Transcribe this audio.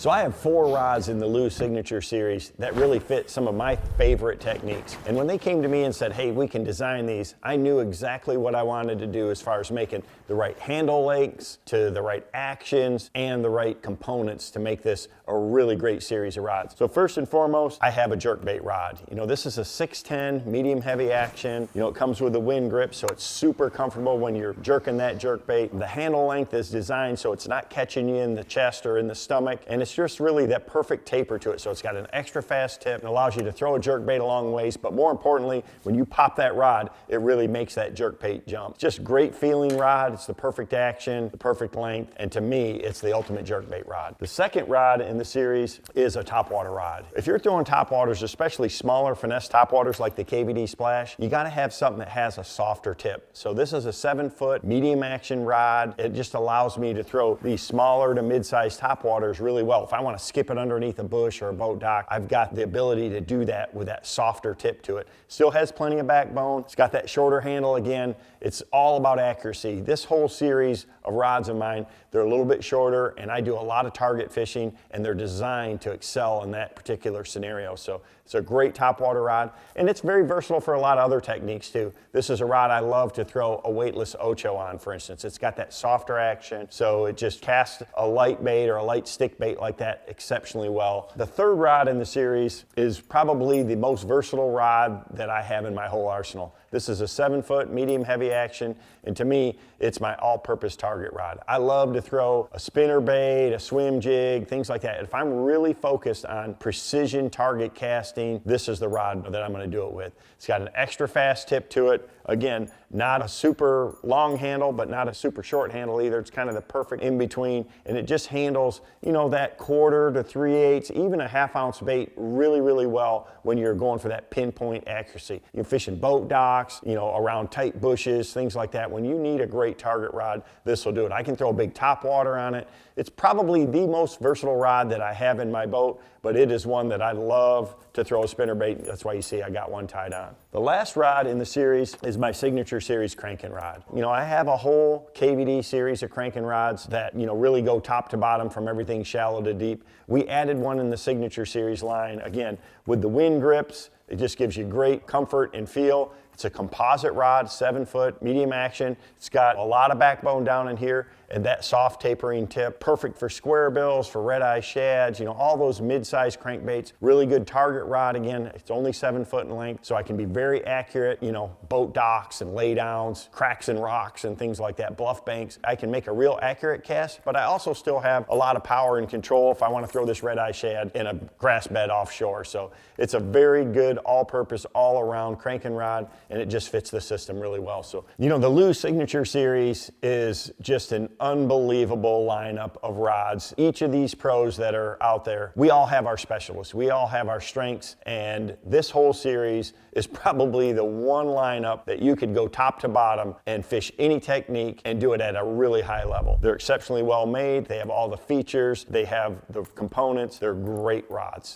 So I have 4 rods in the Lou Signature series that really fit some of my favorite techniques. And when they came to me and said, hey, we can design these, I knew exactly what I wanted to do as far as making the right handle lengths to the right actions and the right components to make this a really great series of rods. So first and foremost, I have a jerkbait rod. You know, this is a 610 medium heavy action. You know, it comes with a wind grip, so it's super comfortable when you're jerking that jerkbait. The handle length is designed so it's not catching you in the chest or in the stomach, and it's just really that perfect taper to it. So it's got an extra fast tip and allows you to throw a jerkbait a long ways, but more importantly, when you pop that rod, it really makes that jerkbait jump. Just great feeling rod. It's the perfect action, the perfect length, and to me, it's the ultimate jerkbait rod. The second rod in the series is a topwater rod. If you're throwing topwaters, especially smaller finesse topwaters like the KVD Splash, you gotta have something that has a softer tip. So this is a 7-foot medium action rod. It just allows me to throw these smaller to mid-sized topwaters really well. If I want to skip it underneath a bush or a boat dock, I've got the ability to do that with that softer tip to it. Still has plenty of backbone. It's got that shorter handle again. It's all about accuracy. This whole series of rods of mine, they're a little bit shorter, and I do a lot of target fishing, and they're designed to excel in that particular scenario. So it's a great topwater rod, and it's very versatile for a lot of other techniques too. This is a rod I love to throw a weightless ocho on, for instance. It's got that softer action, so it just casts a light bait or a light stick bait like that exceptionally well. The third rod in the series is probably the most versatile rod that I have in my whole arsenal. This is a 7-foot medium heavy action, and to me, it's my all-purpose target rod. I love to throw a spinnerbait, a swim jig, things like that. If I'm really focused on precision target casting, this is the rod that I'm gonna do it with. It's got an extra fast tip to it. Again, not a super long handle, but not a super short handle either. It's kind of the perfect in between, and it just handles, you know, that 1/4 to 3/8, even a 1/2 ounce bait really, really well when you're going for that pinpoint accuracy. You're fishing boat docks, you know, around tight bushes, things like that. When you need a great target rod, this will do it. I can throw a big topwater on it. It's probably the most versatile rod that I have in my boat, but it is one that I love to throw a spinnerbait. That's why you see I got one tied on. The last rod in the series is my Signature Series cranking rod. You know, I have a whole KVD series of cranking rods that, you know, really go top to bottom from everything shallow to deep. We added one in the Signature Series line, again, with the wind grips. It just gives you great comfort and feel. It's a composite rod, 7-foot, medium action. It's got a lot of backbone down in here and that soft tapering tip. Perfect for square bills, for red-eye shads, you know, all those mid-sized crankbaits. Really good target rod. Again, it's only 7 foot in length, so I can be very accurate, you know, boat docks and laydowns, cracks and rocks and things like that, bluff banks. I can make a real accurate cast, but I also still have a lot of power and control if I want to throw this red-eye shad in a grass bed offshore. So it's a very good all-purpose, all-around cranking rod, and it just fits the system really well. So, you know, the Lou Signature Series is just an unbelievable lineup of rods. Each of these pros that are out there, we all have our specialists. We all have our strengths, and this whole series is probably the one lineup that you could go top to bottom and fish any technique and do it at a really high level. They're exceptionally well made. They have all the features. They have the components. They're great rods.